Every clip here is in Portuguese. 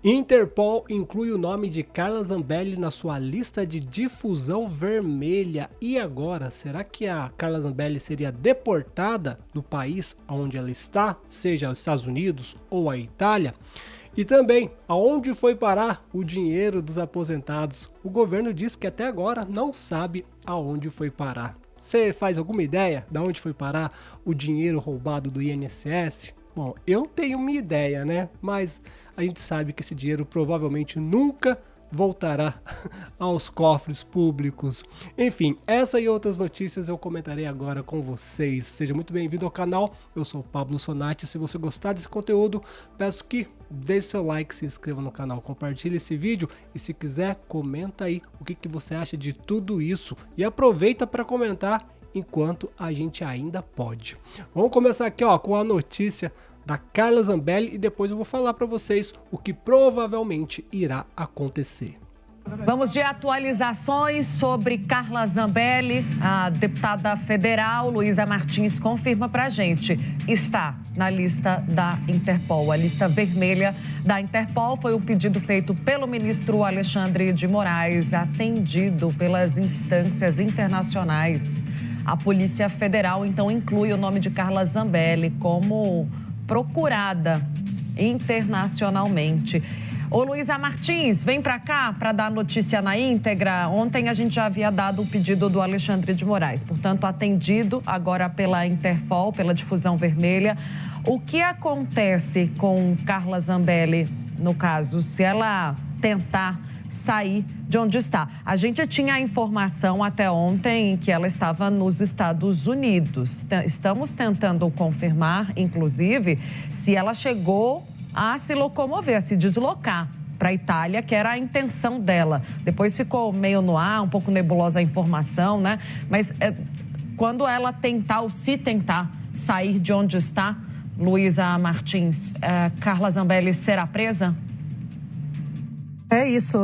Interpol inclui o nome de Carla Zambelli na sua lista de difusão vermelha. E agora, será que a Carla Zambelli seria deportada do país onde ela está, seja os Estados Unidos ou a Itália? E também, aonde foi parar o dinheiro dos aposentados? O governo diz que até agora não sabe aonde foi parar. Você faz alguma ideia de onde foi parar o dinheiro roubado do INSS? Bom, eu tenho uma ideia, né? Mas a gente sabe que esse dinheiro provavelmente nunca voltará aos cofres públicos. Enfim, essa e outras notícias eu comentarei agora com vocês. Seja muito bem-vindo ao canal, eu sou o Pablo Sonati. Se você gostar desse conteúdo, peço que deixe seu like, se inscreva no canal, compartilhe esse vídeo e se quiser, comenta aí o que você acha de tudo isso. E aproveita para comentar enquanto a gente ainda pode. Vamos começar aqui com a notícia da Carla Zambelli e depois eu vou falar para vocês o que provavelmente irá acontecer. Vamos de atualizações sobre Carla Zambelli. A deputada federal Luísa Martins confirma pra gente. Está na lista da Interpol. A lista vermelha da Interpol foi um pedido feito pelo ministro Alexandre de Moraes, atendido pelas instâncias internacionais. A Polícia Federal, então, inclui o nome de Carla Zambelli como procurada internacionalmente. Ô Luísa Martins, vem para cá para dar a notícia na íntegra. Ontem a gente já havia dado o pedido do Alexandre de Moraes, portanto atendido agora pela Interpol, pela difusão vermelha. O que acontece com Carla Zambelli, no caso, se ela tentar sair de onde está? A gente tinha a informação até ontem que ela estava nos Estados Unidos. Estamos tentando confirmar, inclusive, se ela chegou a se locomover, a se deslocar para a Itália, que era a intenção dela. Depois ficou meio no ar, um pouco nebulosa a informação, né? Mas quando ela tentar, ou se tentar, sair de onde está, Luísa Martins, Carla Zambelli será presa? É isso,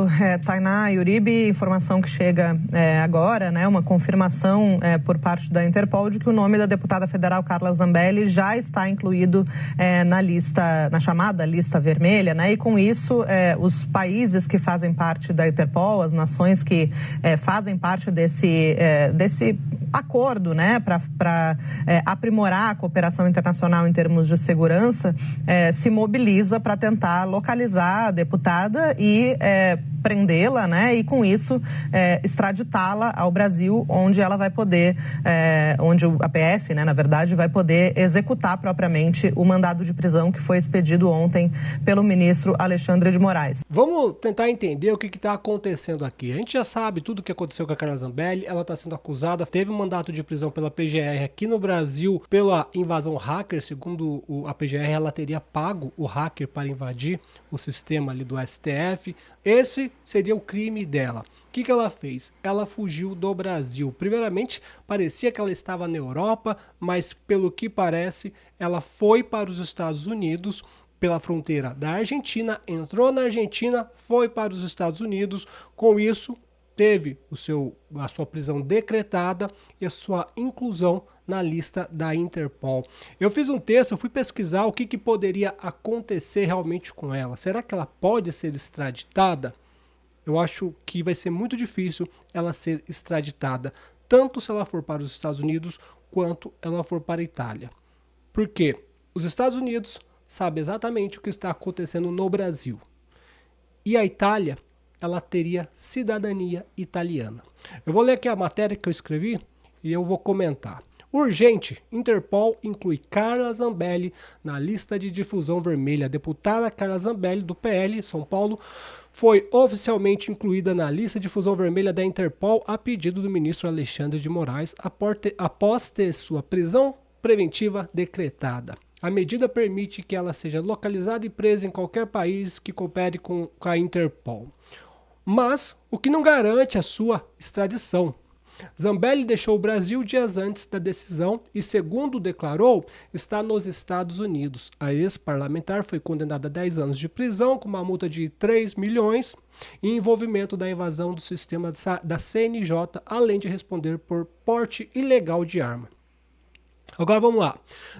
Tainá Uribe, informação que chega agora, né, uma confirmação por parte da Interpol de que o nome da deputada federal Carla Zambelli já está incluído na lista, na chamada lista vermelha, né, e com isso os países que fazem parte da Interpol, as nações que fazem parte desse acordo, né, para aprimorar a cooperação internacional em termos de segurança, se mobiliza para tentar localizar a deputada e prendê-la, né, e com isso extraditá-la ao Brasil, onde ela vai poder, onde a PF, né, na verdade, vai poder executar propriamente o mandado de prisão que foi expedido ontem pelo ministro Alexandre de Moraes. Vamos tentar entender o que está acontecendo aqui. A gente já sabe tudo o que aconteceu com a Carla Zambelli, ela está sendo acusada, teve um mandato de prisão pela PGR aqui no Brasil pela invasão hacker. Segundo a PGR, ela teria pago o hacker para invadir o sistema ali do STF. Esse seria o crime dela. O que ela fez? Ela fugiu do Brasil. Primeiramente, parecia que ela estava na Europa, mas pelo que parece, ela foi para os Estados Unidos pela fronteira da Argentina, entrou na Argentina, foi para os Estados Unidos. Com isso, teve a sua prisão decretada e a sua inclusão na lista da Interpol. Eu fiz um texto, eu fui pesquisar o que poderia acontecer realmente com ela. Será que ela pode ser extraditada? Eu acho que vai ser muito difícil ela ser extraditada, tanto se ela for para os Estados Unidos, quanto ela for para a Itália. Por quê? Os Estados Unidos sabem exatamente o que está acontecendo no Brasil. E a Itália, ela teria cidadania italiana. Eu vou ler aqui a matéria que eu escrevi e eu vou comentar. Urgente, Interpol inclui Carla Zambelli na lista de difusão vermelha. A deputada Carla Zambelli, do PL, São Paulo, foi oficialmente incluída na lista de difusão vermelha da Interpol a pedido do ministro Alexandre de Moraes, após ter sua prisão preventiva decretada. A medida permite que ela seja localizada e presa em qualquer país que coopere com a Interpol, mas o que não garante a sua extradição. Zambelli deixou o Brasil dias antes da decisão e, segundo declarou, está nos Estados Unidos. A ex-parlamentar foi condenada a 10 anos de prisão com uma multa de 3 milhões em envolvimento da invasão do sistema da CNJ, além de responder por porte ilegal de arma. Agora vamos lá.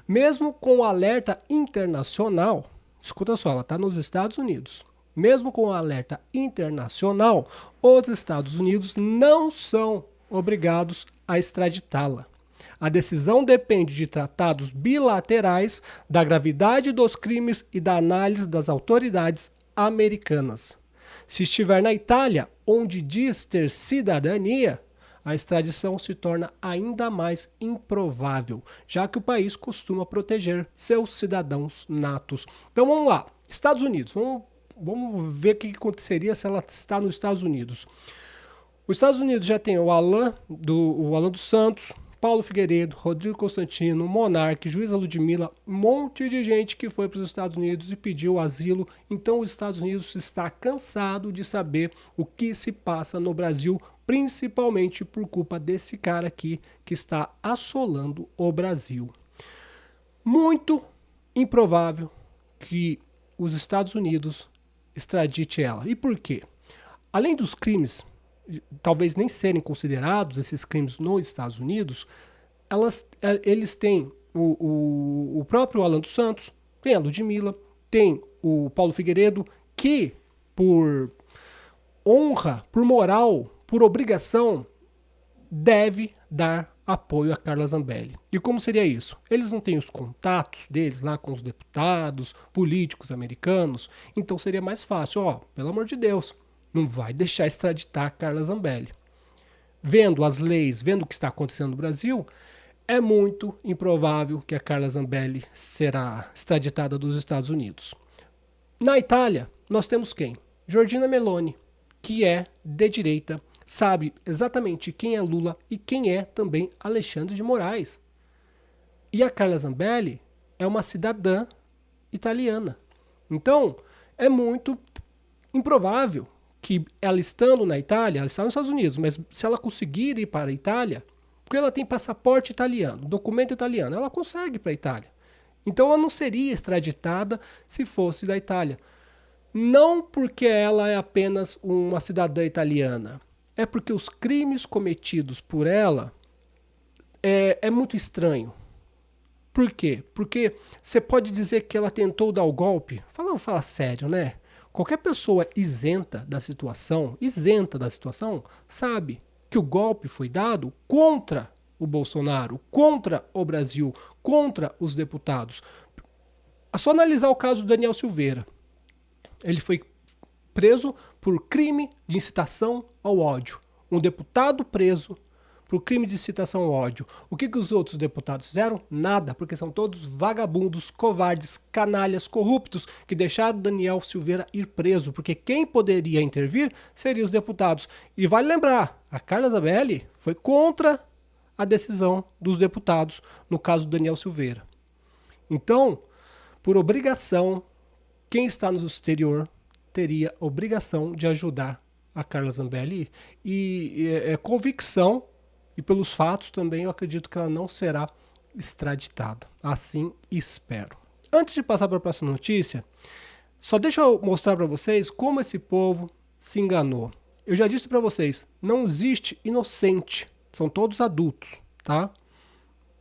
Mesmo com o alerta internacional, escuta só, ela está nos Estados Unidos. Mesmo com o alerta internacional, os Estados Unidos não são obrigados a extraditá-la. A decisão depende de tratados bilaterais, da gravidade dos crimes e da análise das autoridades americanas. Se estiver na Itália, onde diz ter cidadania, a extradição se torna ainda mais improvável, já que o país costuma proteger seus cidadãos natos. Então vamos lá, Estados Unidos, vamos ver o que aconteceria se ela está nos Estados Unidos. Os Estados Unidos já tem o Alan dos Santos, Paulo Figueiredo, Rodrigo Constantino, Monark, Juíza Ludmilla, um monte de gente que foi para os Estados Unidos e pediu asilo. Então os Estados Unidos está cansado de saber o que se passa no Brasil, principalmente por culpa desse cara aqui que está assolando o Brasil. Muito improvável que os Estados Unidos extradite ela. E por quê? Além dos crimes talvez nem serem considerados esses crimes nos Estados Unidos, eles têm o próprio Alan dos Santos, tem a Ludmilla, tem o Paulo Figueiredo, que por honra, por moral, por obrigação, deve dar apoio a Carla Zambelli. E como seria isso? Eles não têm os contatos deles lá com os deputados, políticos americanos, então seria mais fácil, pelo amor de Deus, não vai deixar extraditar a Carla Zambelli. Vendo as leis, vendo o que está acontecendo no Brasil, é muito improvável que a Carla Zambelli será extraditada dos Estados Unidos. Na Itália, nós temos quem? Giorgia Meloni, que é de direita, sabe exatamente quem é Lula e quem é também Alexandre de Moraes. E a Carla Zambelli é uma cidadã italiana. Então, é muito improvável que ela estando na Itália, ela está nos Estados Unidos, mas se ela conseguir ir para a Itália, porque ela tem passaporte italiano, documento italiano, ela consegue ir para a Itália. Então ela não seria extraditada se fosse da Itália. Não porque ela é apenas uma cidadã italiana, é porque os crimes cometidos por ela é muito estranho. Por quê? Porque você pode dizer que ela tentou dar o golpe. Fala sério, né? Qualquer pessoa isenta da situação, sabe que o golpe foi dado contra o Bolsonaro, contra o Brasil, contra os deputados. É só analisar o caso do Daniel Silveira. Ele foi preso por crime de incitação ao ódio. Um deputado preso por crime de incitação ao ódio. O que os outros deputados fizeram? Nada, porque são todos vagabundos, covardes, canalhas, corruptos, que deixaram Daniel Silveira ir preso, porque quem poderia intervir seriam os deputados. E vale lembrar, a Carla Zambelli foi contra a decisão dos deputados, no caso do Daniel Silveira. Então, por obrigação, quem está no exterior teria obrigação de ajudar a Carla Zambelli e é convicção. E pelos fatos também eu acredito que ela não será extraditada. Assim espero. Antes de passar para a próxima notícia, só deixa eu mostrar para vocês como esse povo se enganou. Eu já disse para vocês, não existe inocente. São todos adultos, tá?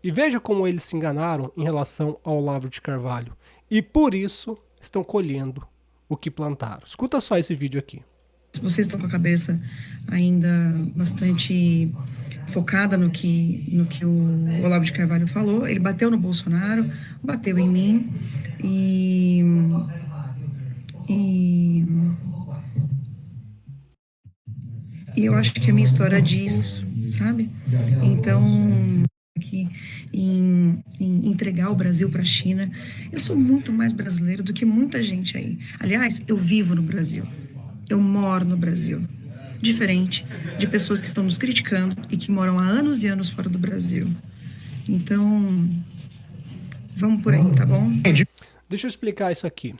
E veja como eles se enganaram em relação ao Olavo de Carvalho. E por isso estão colhendo o que plantaram. Escuta só esse vídeo aqui. Se vocês estão com a cabeça ainda bastante focada no que o Olavo de Carvalho falou, ele bateu no Bolsonaro, bateu em mim e eu acho que a minha história diz, sabe? Então, aqui em entregar o Brasil para a China, eu sou muito mais brasileiro do que muita gente aí. Aliás, eu vivo no Brasil. Eu moro no Brasil, diferente de pessoas que estão nos criticando e que moram há anos e anos fora do Brasil. Então, vamos por aí, tá bom? Deixa eu explicar isso aqui.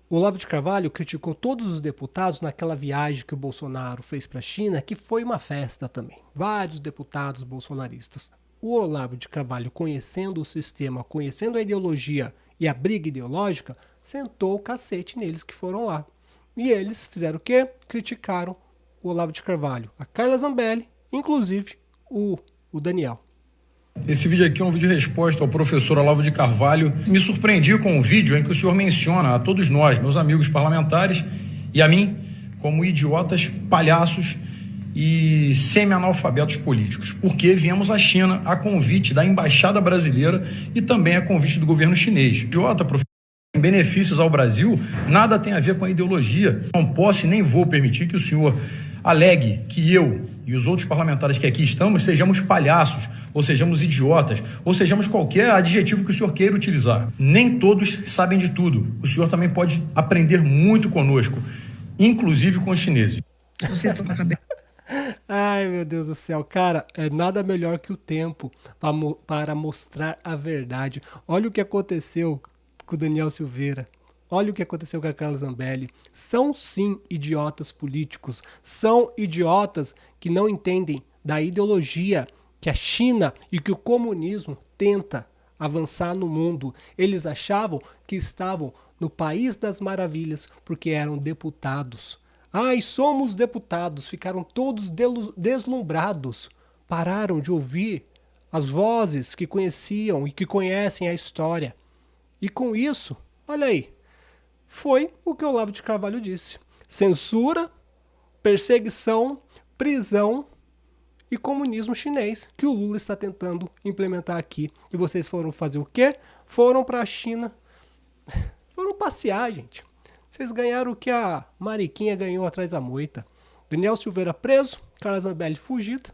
O Olavo de Carvalho criticou todos os deputados naquela viagem que o Bolsonaro fez para a China, que foi uma festa também. Vários deputados bolsonaristas. O Olavo de Carvalho, conhecendo o sistema, conhecendo a ideologia e a briga ideológica, sentou o cacete neles que foram lá. E eles fizeram o quê? Criticaram o Olavo de Carvalho, a Carla Zambelli, inclusive o Daniel. Esse vídeo aqui é um vídeo de resposta ao professor Olavo de Carvalho. Me surpreendi com o vídeo em que o senhor menciona a todos nós, meus amigos parlamentares, e a mim como idiotas, palhaços e semi-analfabetos políticos, porque viemos à China a convite da Embaixada Brasileira e também a convite do governo chinês. Idiota, professor, em benefícios ao Brasil, nada tem a ver com a ideologia. Não posso e nem vou permitir que o senhor alegue que eu e os outros parlamentares que aqui estamos sejamos palhaços, ou sejamos idiotas, ou sejamos qualquer adjetivo que o senhor queira utilizar. Nem todos sabem de tudo. O senhor também pode aprender muito conosco, inclusive com os chineses. Vocês estão com a cabeça. Ai, meu Deus do céu. Cara, é nada melhor que o tempo para mostrar a verdade. Olha o que aconteceu com o Daniel Silveira. Olha o que aconteceu com a Carla Zambelli. São sim idiotas políticos. São idiotas que não entendem da ideologia que a China e que o comunismo tenta avançar no mundo. Eles achavam que estavam no país das maravilhas porque eram deputados. Ai, somos deputados. Ficaram todos deslumbrados. Pararam de ouvir as vozes que conheciam e que conhecem a história. E com isso, olha aí, foi o que o Olavo de Carvalho disse. Censura, perseguição, prisão e comunismo chinês que o Lula está tentando implementar aqui. E vocês foram fazer o quê? Foram para a China. Foram passear, gente. Vocês ganharam o que a Mariquinha ganhou atrás da moita. Daniel Silveira preso, Carla Zambelli fugida.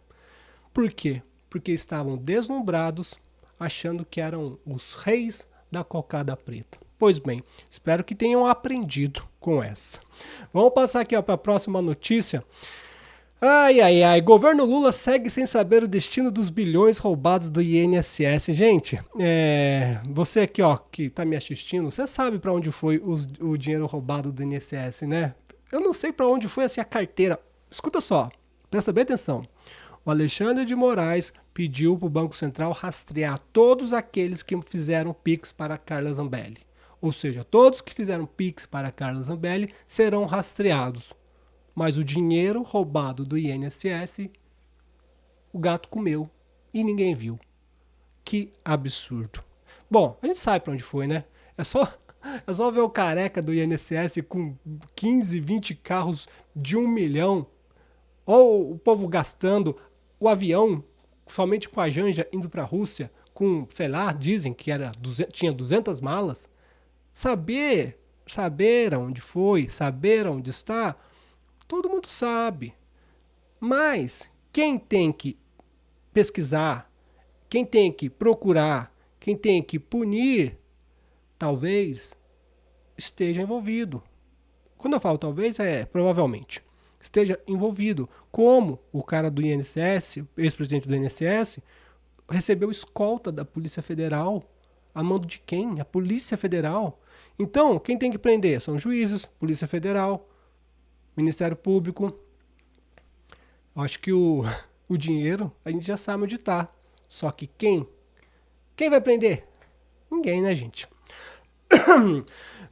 Por quê? Porque estavam deslumbrados, achando que eram os reis da cocada preta. Pois bem, espero que tenham aprendido com essa. Vamos passar aqui para a próxima notícia. Ai, ai, ai, governo Lula segue sem saber o destino dos bilhões roubados do INSS. Gente, você aqui, ó, que tá me assistindo, você sabe para onde foi o dinheiro roubado do INSS, né? Eu não sei para onde foi assim a carteira. Escuta só, presta bem atenção. O Alexandre de Moraes pediu para o Banco Central rastrear todos aqueles que fizeram Pix para Carla Zambelli. Ou seja, todos que fizeram Pix para Carla Zambelli serão rastreados. Mas o dinheiro roubado do INSS, o gato comeu e ninguém viu. Que absurdo. Bom, a gente sabe para onde foi, né? É só ver o careca do INSS com 15, 20 carros de 1 milhão. Ou o povo gastando o avião somente com a Janja indo para a Rússia com, sei lá, dizem que tinha 200 malas. Saber onde foi, saber onde está, todo mundo sabe. Mas quem tem que pesquisar, quem tem que procurar, quem tem que punir, talvez esteja envolvido. Quando eu falo talvez, provavelmente esteja envolvido. Como o cara do INSS, ex-presidente do INSS, recebeu escolta da Polícia Federal. A mando de quem? A Polícia Federal. Então, quem tem que prender? São juízes, Polícia Federal, Ministério Público. Eu acho que o dinheiro a gente já sabe onde está. Só que quem? Quem vai prender? Ninguém, né, gente?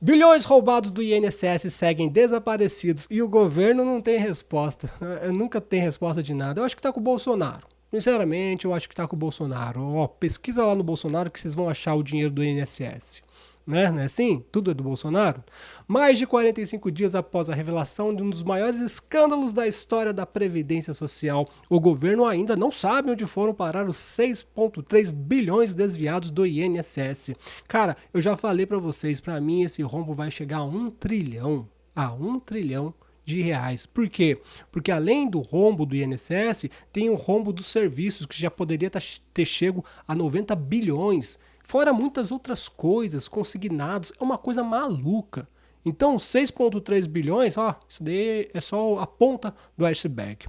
Bilhões roubados do INSS seguem desaparecidos e o governo não tem resposta. Nunca tem resposta de nada. Eu acho que tá com o Bolsonaro. Sinceramente, eu acho que tá com o Bolsonaro. Ó, pesquisa lá no Bolsonaro que vocês vão achar o dinheiro do INSS. Né? Não é assim? Tudo é do Bolsonaro. Mais de 45 dias após a revelação de um dos maiores escândalos da história da Previdência Social, o governo ainda não sabe onde foram parar os 6,3 bilhões desviados do INSS. Cara, eu já falei pra vocês, pra mim esse rombo vai chegar a 1 trilhão. A 1 trilhão de reais. Por quê? Porque além do rombo do INSS, tem o rombo dos serviços, que já poderia ter chego a 90 bilhões. Fora muitas outras coisas, consignados, é uma coisa maluca. Então, 6,3 bilhões, ó, isso daí é só a ponta do iceberg.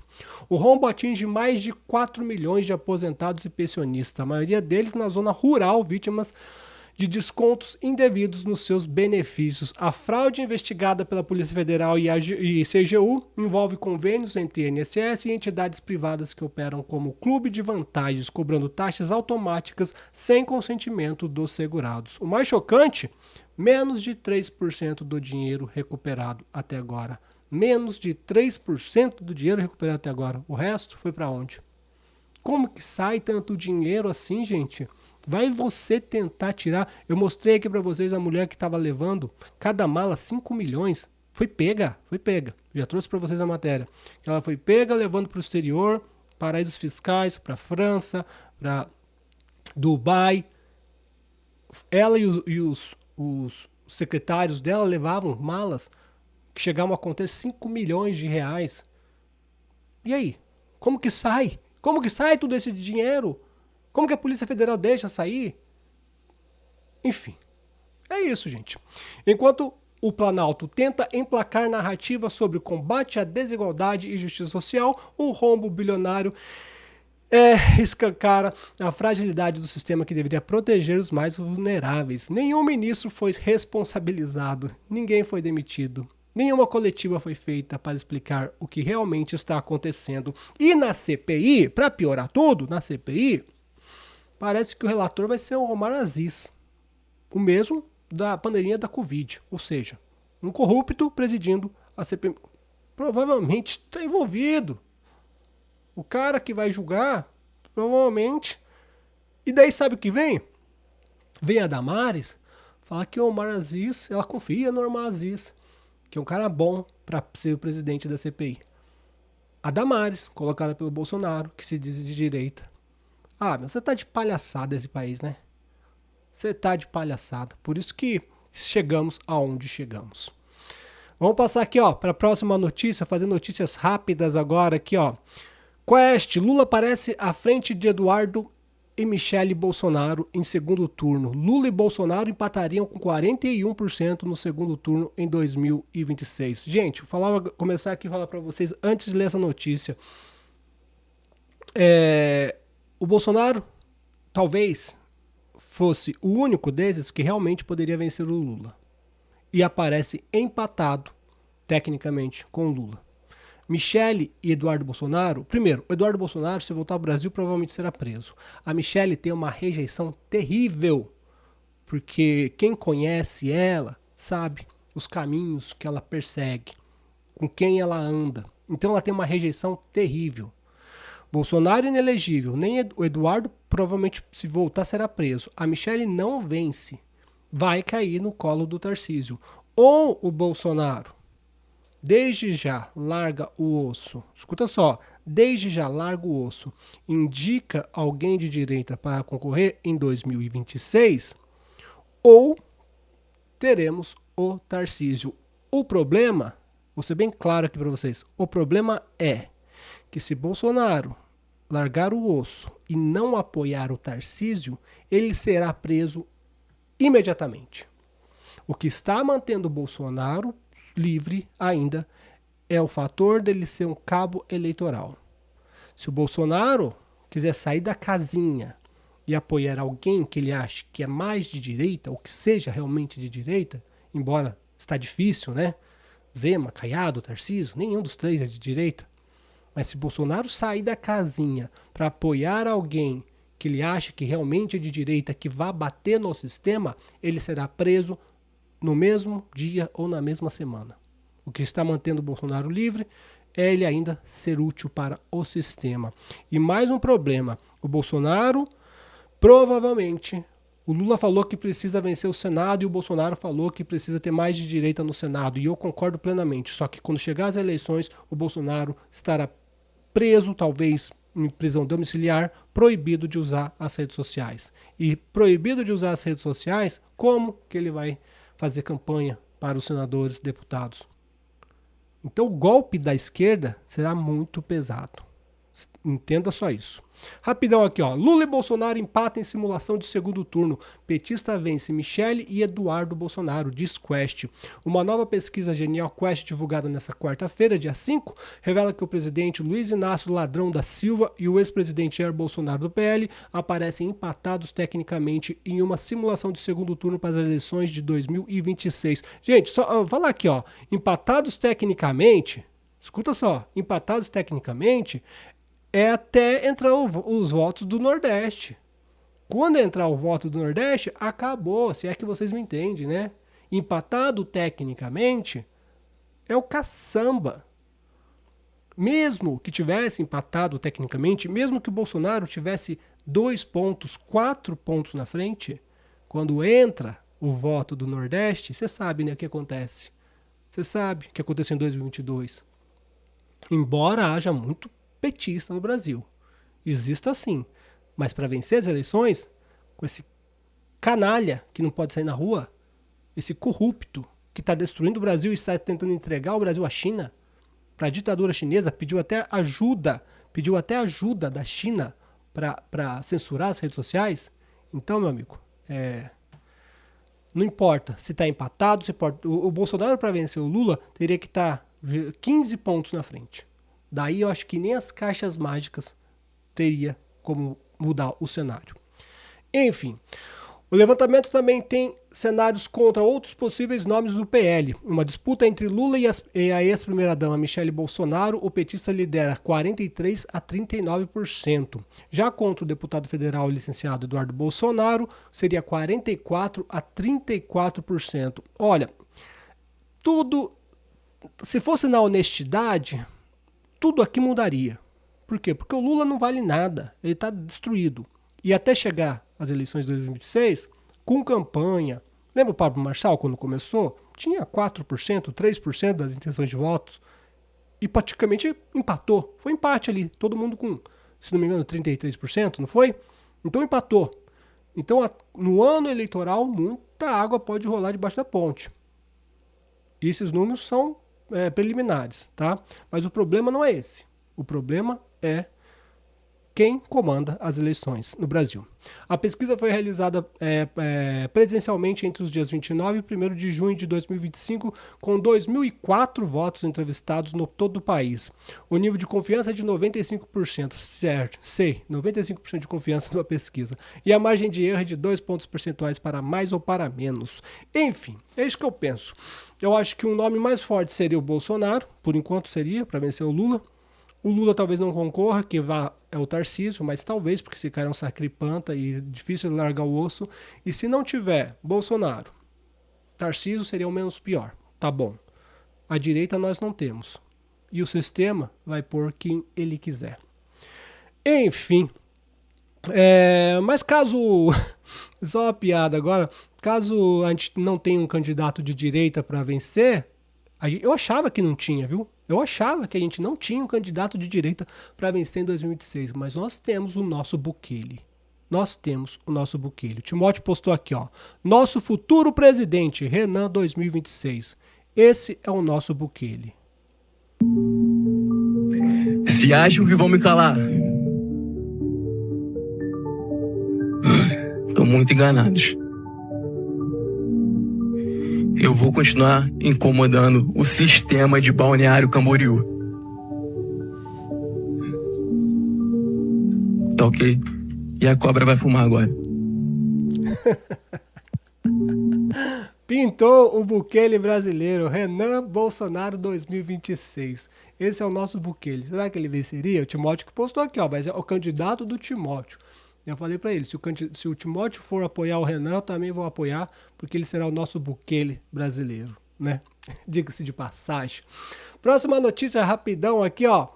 O rombo atinge mais de 4 milhões de aposentados e pensionistas, a maioria deles na zona rural, vítimas de descontos indevidos nos seus benefícios. A fraude investigada pela Polícia Federal e CGU envolve convênios entre INSS e entidades privadas que operam como clube de vantagens, cobrando taxas automáticas sem consentimento dos segurados. O mais chocante, menos de 3% do dinheiro recuperado até agora. Menos de 3% do dinheiro recuperado até agora. O resto foi para onde? Como que sai tanto dinheiro assim, gente? Vai você tentar tirar. Eu mostrei aqui para vocês a mulher que estava levando cada mala 5 milhões. Foi pega. Já trouxe para vocês a matéria. Ela foi pega levando para o exterior, paraísos fiscais, para França, para Dubai. Ela e os secretários dela levavam malas que chegavam a conter 5 milhões de reais. E aí? Como que sai? Como que sai todo esse dinheiro? Como que a Polícia Federal deixa sair? Enfim, é isso, gente. Enquanto o Planalto tenta emplacar narrativa sobre combate à desigualdade e justiça social, o rombo bilionário escancara a fragilidade do sistema que deveria proteger os mais vulneráveis. Nenhum ministro foi responsabilizado, ninguém foi demitido. Nenhuma coletiva foi feita para explicar o que realmente está acontecendo. E na CPI, para piorar tudo, na CPI, parece que o relator vai ser o Omar Aziz, o mesmo da pandemia da Covid, ou seja, um corrupto presidindo a CPI. Provavelmente está envolvido. O cara que vai julgar, provavelmente. E daí sabe o que vem? Vem a Damares falar que o Omar Aziz, ela confia no Omar Aziz, que é um cara bom para ser o presidente da CPI. A Damares, colocada pelo Bolsonaro, que se diz de direita. Ah, meu, você tá de palhaçada esse país, né? Você tá de palhaçada. Por isso que chegamos aonde chegamos. Vamos passar aqui, ó, para a próxima notícia, fazer notícias rápidas agora aqui, ó. Quest, Lula aparece à frente de Eduardo e Michele Bolsonaro em segundo turno. Lula e Bolsonaro empatariam com 41% no segundo turno em 2026. Gente, começar aqui a falar para vocês antes de ler essa notícia. O Bolsonaro talvez fosse o único desses que realmente poderia vencer o Lula. E aparece empatado, tecnicamente, com o Lula. Michele e Eduardo Bolsonaro... Primeiro, o Eduardo Bolsonaro, se voltar ao Brasil, provavelmente será preso. A Michele tem uma rejeição terrível, porque quem conhece ela sabe os caminhos que ela persegue, com quem ela anda. Então ela tem uma rejeição terrível. Bolsonaro inelegível, nem o Eduardo provavelmente, se voltar, será preso. A Michele não vence, vai cair no colo do Tarcísio. Ou o Bolsonaro, desde já, larga o osso. Escuta só, desde já larga o osso. Indica alguém de direita para concorrer em 2026, ou teremos o Tarcísio. O problema, vou ser bem claro aqui para vocês, o problema é que se Bolsonaro largar o osso e não apoiar o Tarcísio, ele será preso imediatamente. O que está mantendo o Bolsonaro livre ainda é o fator dele ser um cabo eleitoral. Se o Bolsonaro quiser sair da casinha e apoiar alguém que ele acha que é mais de direita, ou que seja realmente de direita, embora está difícil, né? Zema, Caiado, Tarcísio, nenhum dos três é de direita. Mas se Bolsonaro sair da casinha para apoiar alguém que ele acha que realmente é de direita, que vá bater no sistema, ele será preso no mesmo dia ou na mesma semana. O que está mantendo o Bolsonaro livre é ele ainda ser útil para o sistema. E mais um problema, o Bolsonaro provavelmente... O Lula falou que precisa vencer o Senado e o Bolsonaro falou que precisa ter mais de direita no Senado. E eu concordo plenamente. Só que quando chegar as eleições, o Bolsonaro estará preso, talvez em prisão domiciliar, proibido de usar as redes sociais. E proibido de usar as redes sociais, como que ele vai fazer campanha para os senadores e deputados? Então o golpe da esquerda será muito pesado. Entenda só isso. Rapidão aqui, ó. Lula e Bolsonaro empatam em simulação de segundo turno. Petista vence Michele e Eduardo Bolsonaro, diz Quest. Uma nova pesquisa Genial Quest divulgada nesta quarta-feira, dia 5, revela que o presidente Luiz Inácio Ladrão da Silva e o ex-presidente Jair Bolsonaro do PL aparecem empatados tecnicamente em uma simulação de segundo turno para as eleições de 2026. Gente, só falar aqui, ó. Empatados tecnicamente, escuta só, empatados tecnicamente é até entrar os votos do Nordeste. Quando entrar o voto do Nordeste, acabou, se é que vocês me entendem, né? Empatado tecnicamente é o caçamba. Mesmo que tivesse empatado tecnicamente, mesmo que o Bolsonaro tivesse 2 pontos, 4 pontos na frente, quando entra o voto do Nordeste, você sabe, né, o que acontece? Você sabe o que aconteceu em 2022. Embora haja muito petista no Brasil. Exista sim. Mas para vencer as eleições, com esse canalha que não pode sair na rua, esse corrupto que está destruindo o Brasil e está tentando entregar o Brasil à China, para a ditadura chinesa, pediu até ajuda da China para censurar as redes sociais. Então, meu amigo, não importa se está empatado, o Bolsonaro, para vencer o Lula, teria que estar 15 pontos na frente. Daí eu acho que nem as caixas mágicas teria como mudar o cenário. Enfim, o levantamento também tem cenários contra outros possíveis nomes do PL. Uma disputa entre Lula e a ex-primeira-dama Michele Bolsonaro, o petista lidera 43% a 39%. Já contra o deputado federal licenciado Eduardo Bolsonaro, seria 44% a 34%. Olha, tudo, se fosse na honestidade, tudo aqui mudaria. Por quê? Porque o Lula não vale nada, ele está destruído. E até chegar às eleições de 2026, com campanha, lembra o Pablo Marçal quando começou? Tinha 4%, 3% das intenções de votos e praticamente empatou. Foi empate ali, todo mundo com, se não me engano, 33%, não foi? Então empatou. Então no ano eleitoral, muita água pode rolar debaixo da ponte. E esses números são preliminares, tá? Mas o problema não é esse. O problema é quem comanda as eleições no Brasil. A pesquisa foi realizada presencialmente entre os dias 29 e 1º de junho de 2025, com 2.004 votos entrevistados no todo o país. O nível de confiança é de 95%, certo? Sei, 95% de confiança numa pesquisa. E a margem de erro é de 2 pontos percentuais para mais ou para menos. Enfim, é isso que eu penso. Eu acho que um nome mais forte seria o Bolsonaro, por enquanto seria, para vencer o Lula. O Lula talvez não concorra, que é o Tarcísio, mas talvez, porque esse cara é um sacripanta e difícil de largar o osso. E se não tiver Bolsonaro, Tarcísio seria o menos pior. Tá bom. A direita nós não temos. E o sistema vai pôr quem ele quiser. Enfim. Mas caso... Só uma piada agora. Caso a gente não tenha um candidato de direita para vencer, eu achava que não tinha, viu? Eu achava que a gente não tinha um candidato de direita para vencer em 2026, mas nós temos o nosso Bukele. Nós temos o nosso Bukele. O Timóteo postou aqui, ó. Nosso futuro presidente, Renan 2026. Esse é o nosso Bukele. Se acham que vão me calar, estão muito enganados. Eu vou continuar incomodando o sistema de Balneário Camboriú. Tá ok? E a cobra vai fumar agora. Pintou o Bukele brasileiro, Renan Bolsonaro 2026. Esse é o nosso Bukele. Será que ele venceria? O Timóteo que postou aqui, ó, mas é o candidato do Timóteo. Eu falei para ele, se o Timóteo for apoiar o Renan, eu também vou apoiar, porque ele será o nosso Bukele brasileiro, né? Diga-se de passagem. Próxima notícia, rapidão aqui, ó.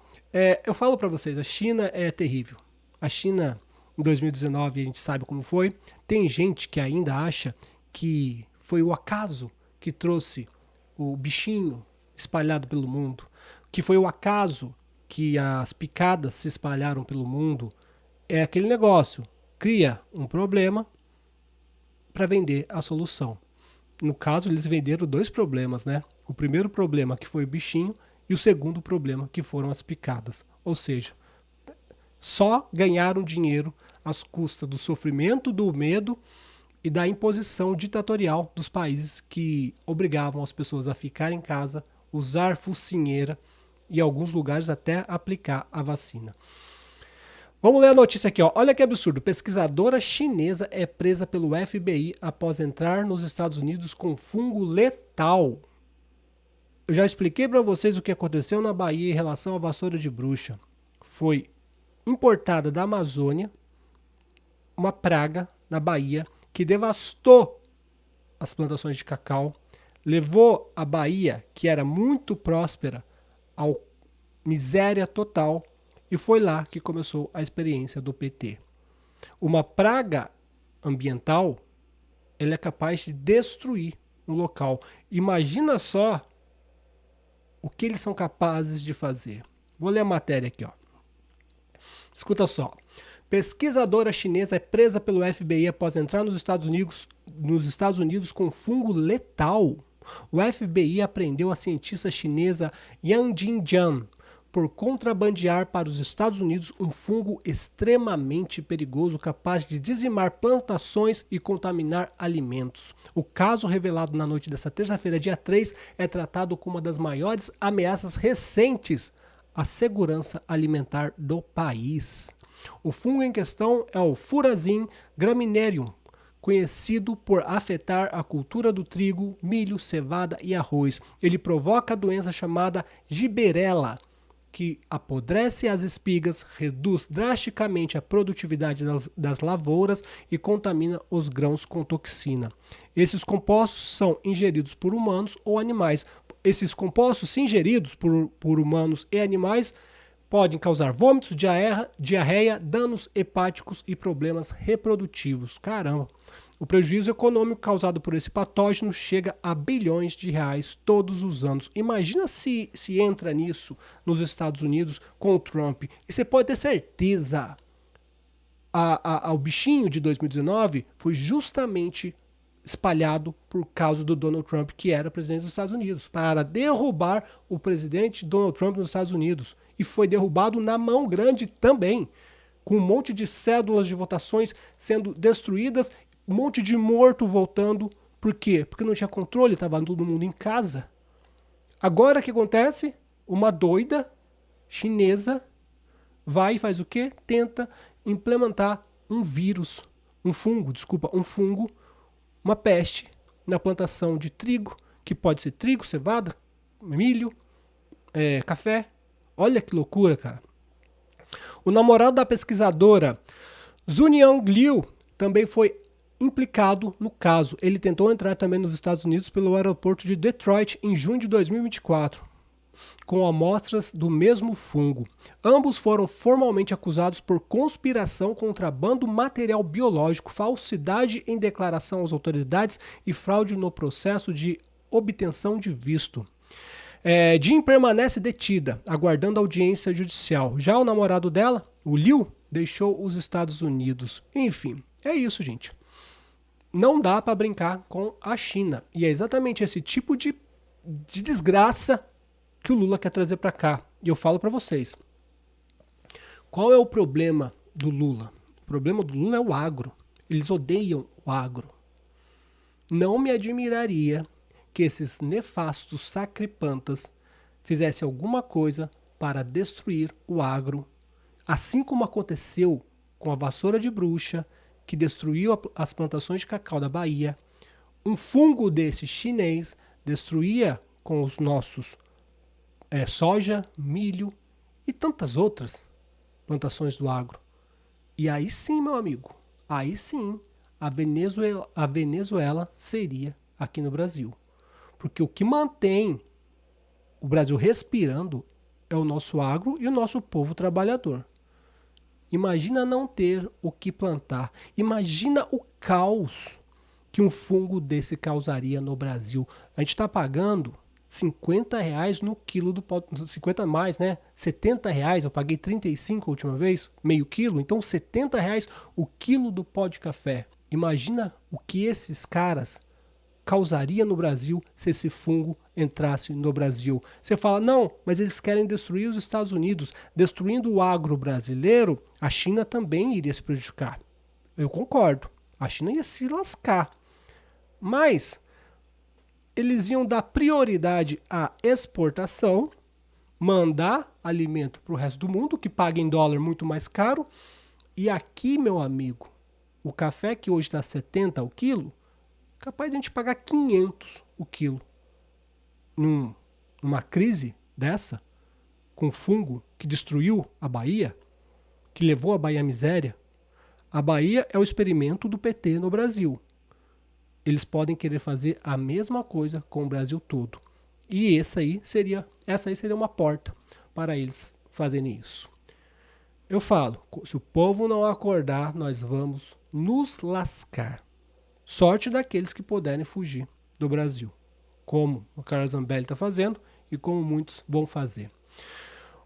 Eu falo para vocês, a China é terrível. A China, em 2019, a gente sabe como foi. Tem gente que ainda acha que foi o acaso que trouxe o bichinho espalhado pelo mundo, que foi o acaso que as picadas se espalharam pelo mundo. É aquele negócio, cria um problema para vender a solução. No caso, eles venderam 2 problemas, né? O primeiro problema, que foi o bichinho, e o segundo problema, que foram as picadas. Ou seja, só ganharam dinheiro às custas do sofrimento, do medo e da imposição ditatorial dos países que obrigavam as pessoas a ficar em casa, usar focinheira e, em alguns lugares, até aplicar a vacina. Vamos ler a notícia aqui, ó. Olha que absurdo. Pesquisadora chinesa é presa pelo FBI após entrar nos Estados Unidos com fungo letal. Eu já expliquei para vocês o que aconteceu na Bahia em relação à vassoura de bruxa. Foi importada da Amazônia uma praga na Bahia que devastou as plantações de cacau, levou a Bahia, que era muito próspera, à miséria total. E foi lá que começou a experiência do PT. Uma praga ambiental, ela é capaz de destruir um local. Imagina só O que eles são capazes de fazer? Vou ler a matéria aqui, ó. Escuta só. Pesquisadora chinesa é presa pelo FBI após entrar nos Estados Unidos com fungo letal. O FBI apreendeu a cientista chinesa Yang Jinjian por contrabandear para os Estados Unidos um fungo extremamente perigoso capaz de dizimar plantações e contaminar alimentos. O caso, revelado na noite desta terça-feira, dia 3, é tratado como uma das maiores ameaças recentes à segurança alimentar do país. O fungo em questão é o Furazin graminerium, conhecido por afetar a cultura do trigo, milho, cevada e arroz. Ele provoca a doença chamada giberela, que apodrece as espigas, reduz drasticamente a produtividade das lavouras e contamina os grãos com toxina. Esses compostos são ingeridos por humanos ou animais. Esses compostos, se ingeridos por humanos e animais, podem causar vômitos, diarreia, danos hepáticos e problemas reprodutivos. Caramba! O prejuízo econômico causado por esse patógeno chega a bilhões de reais todos os anos. Imagina se entra nisso nos Estados Unidos com o Trump. E você pode ter certeza, o bichinho de 2019 foi justamente espalhado por causa do Donald Trump, que era presidente dos Estados Unidos, para derrubar o presidente Donald Trump nos Estados Unidos. E foi derrubado na mão grande também, com um monte de cédulas de votações sendo destruídas, um monte de morto voltando. Por quê? Porque não tinha controle, estava todo mundo em casa. Agora o que acontece? Uma doida chinesa vai e faz o quê? Tenta implementar um fungo, uma peste na plantação de trigo, que pode ser trigo, cevada, milho, café. Olha que loucura, cara. O namorado da pesquisadora Zuniang Liu também foi implicado no caso. Ele tentou entrar também nos Estados Unidos pelo aeroporto de Detroit em junho de 2024, com amostras do mesmo fungo. Ambos foram formalmente acusados por conspiração, contrabando material biológico, falsidade em declaração às autoridades e fraude no processo de obtenção de visto. Jean permanece detida, aguardando audiência judicial. Já o namorado dela, o Liu, deixou os Estados Unidos. Enfim, é isso, gente. Não dá para brincar com a China. E é exatamente esse tipo de desgraça que o Lula quer trazer para cá. E eu falo para vocês. Qual é o problema do Lula? O problema do Lula é o agro. Eles odeiam o agro. Não me admiraria que esses nefastos sacripantas fizessem alguma coisa para destruir o agro, assim como aconteceu com a vassoura de bruxa, que destruiu as plantações de cacau da Bahia. Um fungo desse chinês destruía com os nossos soja, milho e tantas outras plantações do agro. E aí sim, meu amigo, aí sim a Venezuela seria aqui no Brasil. Porque o que mantém o Brasil respirando é o nosso agro e o nosso povo trabalhador. Imagina não ter o que plantar. Imagina o caos que um fungo desse causaria no Brasil. A gente está pagando R$50 no quilo do pó, 50 mais, né? R$70, eu paguei 35 a última vez, meio quilo, então R$70 o quilo do pó de café. Imagina o que esses caras causaria no Brasil se esse fungo entrasse no Brasil. Você fala, não, mas eles querem destruir os Estados Unidos. Destruindo o agro brasileiro, a China também iria se prejudicar. Eu concordo. A China ia se lascar. Mas eles iam dar prioridade à exportação, mandar alimento para o resto do mundo, que paga em dólar muito mais caro. E aqui, meu amigo, o café que hoje está 70 o quilo, capaz de a gente pagar 500 o quilo. Numa crise dessa, com fungo que destruiu a Bahia, que levou a Bahia à miséria. A Bahia é o experimento do PT no Brasil. Eles podem querer fazer a mesma coisa com o Brasil todo. E essa aí seria uma porta para eles fazerem isso. Eu falo, se o povo não acordar, nós vamos nos lascar. Sorte daqueles que puderem fugir do Brasil, como o Carlos Zambelli está fazendo, e como muitos vão fazer.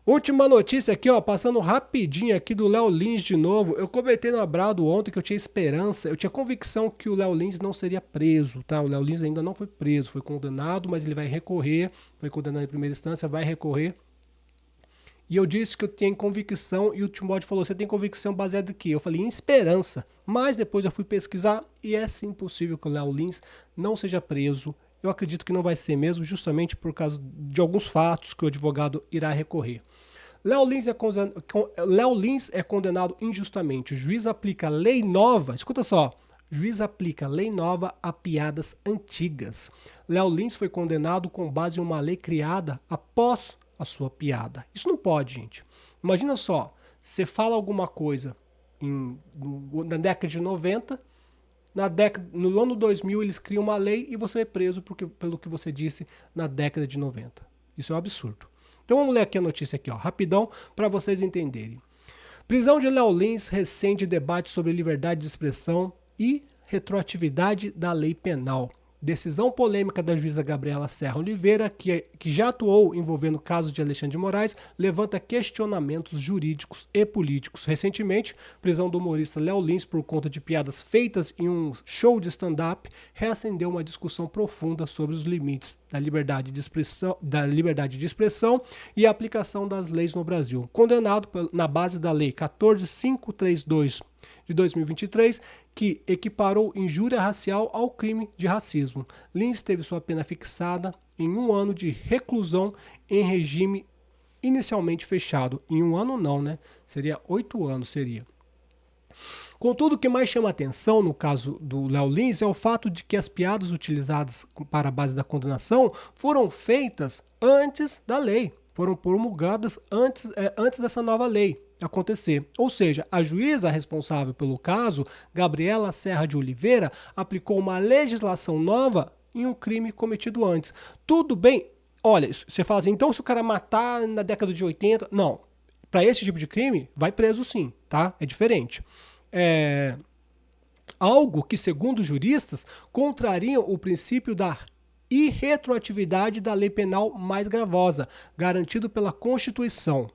Última notícia aqui, ó, passando rapidinho aqui do Léo Lins de novo. Eu comentei no Abrado ontem que eu tinha esperança, eu tinha convicção que o Léo Lins não seria preso, tá? O Léo Lins ainda não foi preso, foi condenado, mas ele vai recorrer, foi condenado em primeira instância, vai recorrer. E eu disse que eu tinha convicção e o Timóteo falou, você tem convicção baseada em quê? Eu falei, em esperança. Mas depois eu fui pesquisar e é sim possível que o Léo Lins não seja preso. Eu acredito que não vai ser mesmo, justamente por causa de alguns fatos que o advogado irá recorrer. Léo Lins é condenado injustamente. O juiz aplica lei nova, escuta só, o juiz aplica lei nova a piadas antigas. Léo Lins foi condenado com base em uma lei criada após a sua piada. Isso não pode, gente. Imagina só, você fala alguma coisa na década de 90... No ano 2000 eles criam uma lei e você é preso pelo que você disse na década de 90. Isso é um absurdo. Então vamos ler aqui a notícia aqui, ó, rapidão, para vocês entenderem. Prisão de Léo Lins recente debate sobre liberdade de expressão e retroatividade da lei penal. Decisão polêmica da juíza Gabriela Serra Oliveira, que já atuou envolvendo o caso de Alexandre de Moraes, levanta questionamentos jurídicos e políticos. Recentemente, prisão do humorista Léo Lins por conta de piadas feitas em um show de stand-up reacendeu uma discussão profunda sobre os limites da liberdade de expressão e a aplicação das leis no Brasil. Condenado na base da Lei 14.532 de 2023, que equiparou injúria racial ao crime de racismo. Lins teve sua pena fixada em 1 ano de reclusão em regime inicialmente fechado. Em 1 ano não, né? Seria 8 anos, seria. Contudo, o que mais chama atenção no caso do Léo Lins é o fato de que as piadas utilizadas para a base da condenação foram feitas antes da lei, foram promulgadas antes dessa nova lei acontecer. Ou seja, a juíza responsável pelo caso, Gabriela Serra de Oliveira, aplicou uma legislação nova em um crime cometido antes. Tudo bem, olha, você fala assim, então se o cara matar na década de 80, não. Para esse tipo de crime, vai preso sim, tá? É diferente. Algo que, segundo juristas, contrariam o princípio da irretroatividade da lei penal mais gravosa, garantido pela Constituição.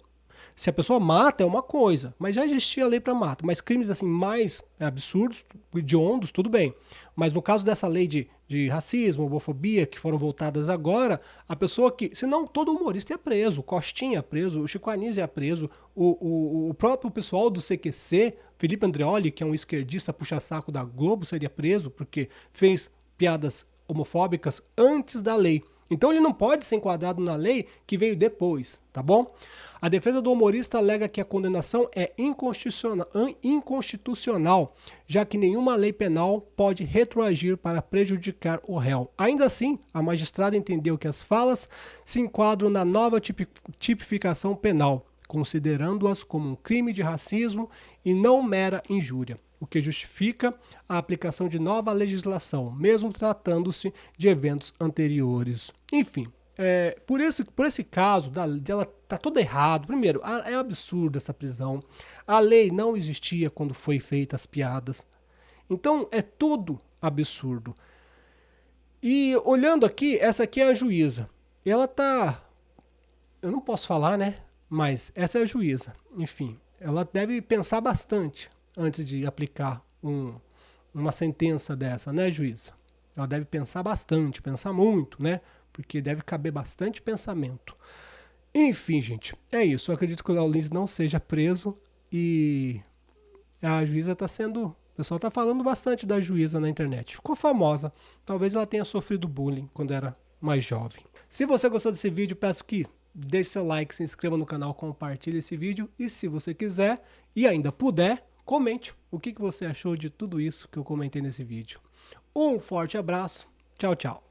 Se a pessoa mata é uma coisa, mas já existia a lei para matar. Mas crimes assim mais absurdos, hediondos, tudo bem. Mas no caso dessa lei de racismo, homofobia, que foram voltadas agora, a pessoa que... Senão todo humorista é preso, o Costinha é preso, o Chico Anísio é preso, o próprio pessoal do CQC, Felipe Andreoli, que é um esquerdista puxa-saco da Globo, seria preso porque fez piadas homofóbicas antes da lei. Então ele não pode ser enquadrado na lei que veio depois, tá bom? A defesa do humorista alega que a condenação é inconstitucional, já que nenhuma lei penal pode retroagir para prejudicar o réu. Ainda assim, a magistrada entendeu que as falas se enquadram na nova tipificação penal, considerando-as como um crime de racismo e não mera injúria, o que justifica a aplicação de nova legislação, mesmo tratando-se de eventos anteriores. Enfim, por esse caso dela tá tudo errado. Primeiro, é absurdo essa prisão. A lei não existia quando foi feita as piadas. Então, é tudo absurdo. E olhando aqui, essa aqui é a juíza. Ela tá... Eu não posso falar, né? Mas essa é a juíza. Enfim, ela deve pensar bastante antes de aplicar uma sentença dessa, né, juíza? Ela deve pensar bastante, pensar muito, né? Porque deve caber bastante pensamento. Enfim, gente, é isso. Eu acredito que o Léo Lins não seja preso e a juíza está sendo... O pessoal está falando bastante da juíza na internet. Ficou famosa. Talvez ela tenha sofrido bullying quando era mais jovem. Se você gostou desse vídeo, peço que deixe seu like, se inscreva no canal, compartilhe esse vídeo. E se você quiser e ainda puder, comente o que você achou de tudo isso que eu comentei nesse vídeo. Um forte abraço. Tchau, tchau.